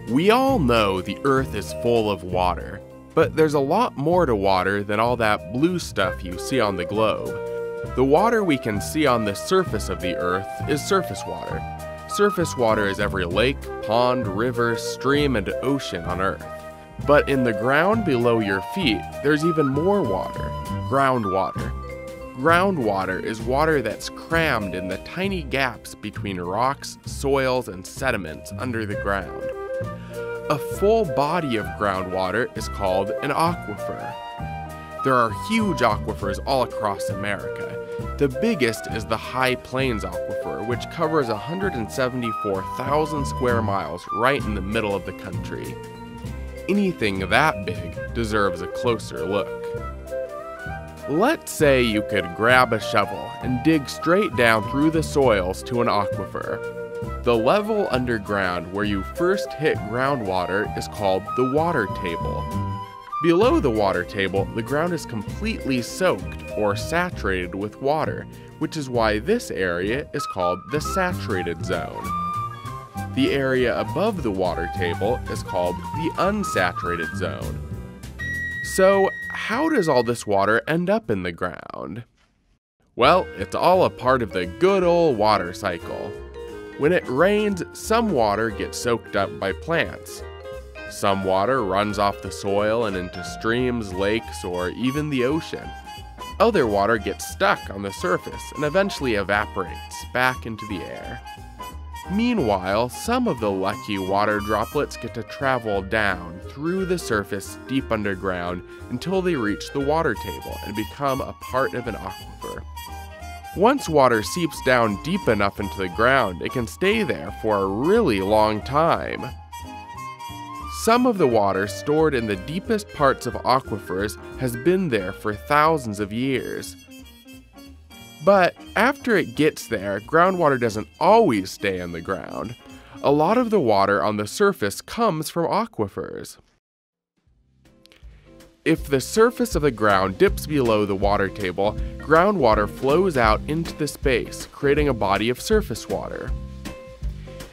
We all know the Earth is full of water, but there's a lot more to water than all that blue stuff you see on the globe. The water we can see on the surface of the Earth is surface water. Surface water is every lake, pond, river, stream, and ocean on Earth. But in the ground below your feet, there's even more water, groundwater. Groundwater is water that's crammed in the tiny gaps between rocks, soils, and sediments under the ground. A full body of groundwater is called an aquifer. There are huge aquifers all across America. The biggest is the High Plains Aquifer, which covers 174,000 square miles right in the middle of the country. Anything that big deserves a closer look. Let's say you could grab a shovel and dig straight down through the soils to an aquifer. The level underground where you first hit groundwater is called the water table. Below the water table, the ground is completely soaked or saturated with water, which is why this area is called the saturated zone. The area above the water table is called the unsaturated zone. So, how does all this water end up in the ground? Well, it's all a part of the good old water cycle. When it rains, some water gets soaked up by plants. Some water runs off the soil and into streams, lakes, or even the ocean. Other water gets stuck on the surface and eventually evaporates back into the air. Meanwhile, some of the lucky water droplets get to travel down through the surface deep underground until they reach the water table and become a part of an aquifer. Once water seeps down deep enough into the ground, it can stay there for a really long time. Some of the water stored in the deepest parts of aquifers has been there for thousands of years. But after it gets there, groundwater doesn't always stay in the ground. A lot of the water on the surface comes from aquifers. If the surface of the ground dips below the water table, groundwater flows out into the space, creating a body of surface water.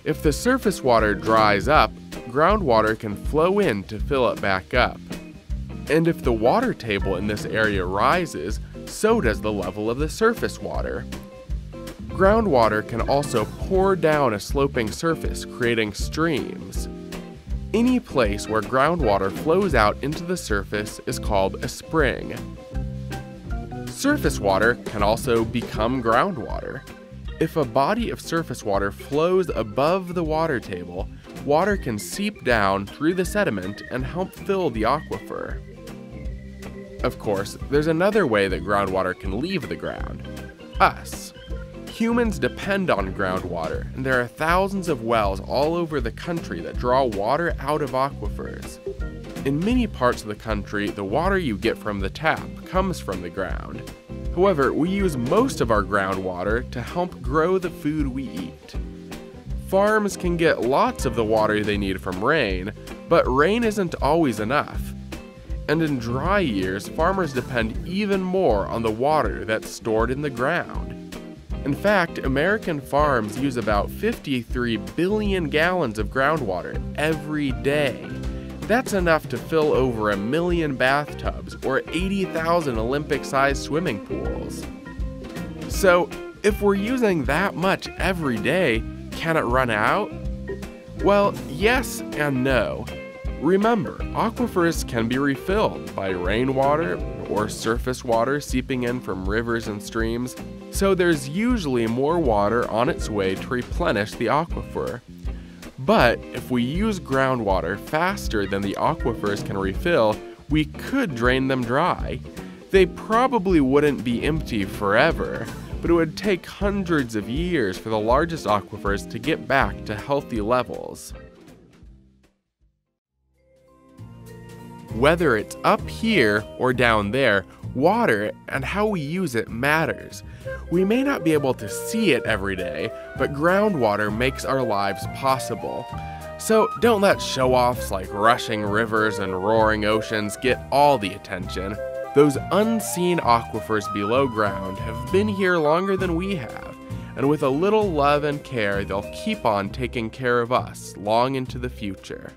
If the surface water dries up, groundwater can flow in to fill it back up. And if the water table in this area rises, so does the level of the surface water. Groundwater can also pour down a sloping surface, creating streams. Any place where groundwater flows out into the surface is called a spring. Surface water can also become groundwater. If a body of surface water flows above the water table, water can seep down through the sediment and help fill the aquifer. Of course, there's another way that groundwater can leave the ground: us. Humans depend on groundwater, and there are thousands of wells all over the country that draw water out of aquifers. In many parts of the country, the water you get from the tap comes from the ground. However, we use most of our groundwater to help grow the food we eat. Farms can get lots of the water they need from rain, but rain isn't always enough. And in dry years, farmers depend even more on the water that's stored in the ground. In fact, American farms use about 53 billion gallons of groundwater every day. That's enough to fill over 1 million bathtubs or 80,000 Olympic-sized swimming pools. So, if we're using that much every day, can it run out? Well, yes and no. Remember, aquifers can be refilled by rainwater or surface water seeping in from rivers and streams, so there's usually more water on its way to replenish the aquifer. But if we use groundwater faster than the aquifers can refill, we could drain them dry. They probably wouldn't be empty forever, but it would take hundreds of years for the largest aquifers to get back to healthy levels. Whether it's up here or down there, water and how we use it matters. We may not be able to see it every day, but groundwater makes our lives possible. So don't let show-offs like rushing rivers and roaring oceans get all the attention. Those unseen aquifers below ground have been here longer than we have, and with a little love and care, they'll keep on taking care of us long into the future.